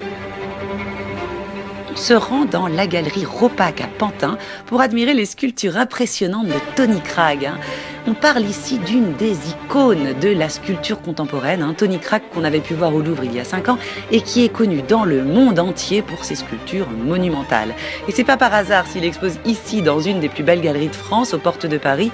On se rend dans la galerie Ropac à Pantin pour admirer les sculptures impressionnantes de Tony Cragg. On parle ici d'une des icônes de la sculpture contemporaine, Tony Cragg, qu'on avait pu voir au Louvre il y a 5 ans et qui est connu dans le monde entier pour ses sculptures monumentales. Et c'est pas par hasard s'il expose ici dans une des plus belles galeries de France, aux portes de Paris.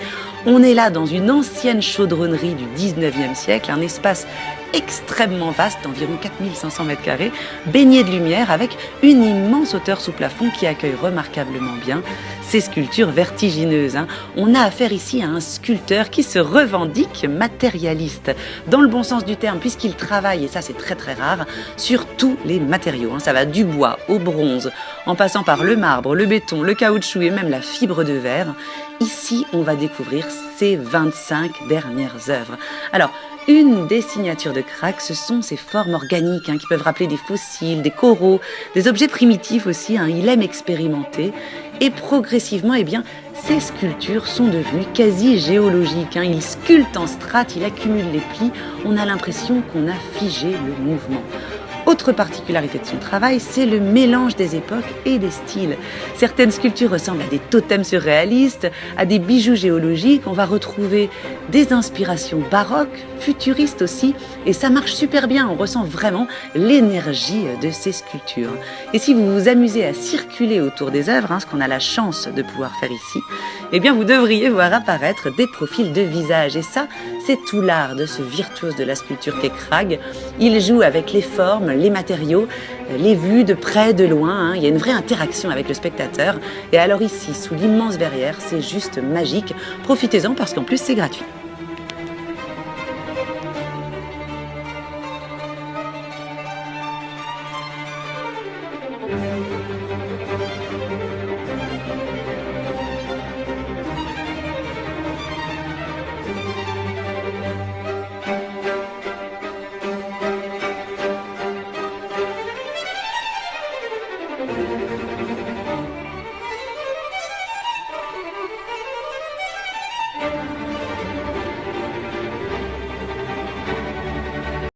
On est là dans une ancienne chaudronnerie du 19e siècle, un espace extrêmement vaste, d'environ 4500 mètres carrés, baigné de lumière avec une immense hauteur sous plafond qui accueille remarquablement bien ces sculptures vertigineuses. On a affaire ici à un sculpteur qui se revendique matérialiste, dans le bon sens du terme, puisqu'il travaille, et ça c'est très très rare, sur tous les matériaux. Ça va du bois au bronze, en passant par le marbre, le béton, le caoutchouc et même la fibre de verre. Ici, on va découvrir ses 25 dernières œuvres. Alors, une des signatures de Cragg, ce sont ces formes organiques qui peuvent rappeler des fossiles, des coraux, des objets primitifs aussi. Il aime expérimenter et progressivement, ces sculptures sont devenues quasi géologiques. Il sculpte en strates, il accumule les plis. On a l'impression qu'on a figé le mouvement. Autre particularité de son travail, c'est le mélange des époques et des styles. Certaines sculptures ressemblent à des totems surréalistes, à des bijoux géologiques. On va retrouver des inspirations baroques, futuristes aussi, et ça marche super bien. On ressent vraiment l'énergie de ces sculptures. Et si vous vous amusez à circuler autour des œuvres, ce qu'on a la chance de pouvoir faire ici, vous devriez voir apparaître des profils de visage. Et ça, c'est tout l'art de ce virtuose de la sculpture qu'est Cragg. Il joue avec les formes, les matériaux, les vues de près, de loin. Il y a une vraie interaction avec le spectateur. Et alors ici, sous l'immense verrière, c'est juste magique. Profitez-en parce qu'en plus, c'est gratuit.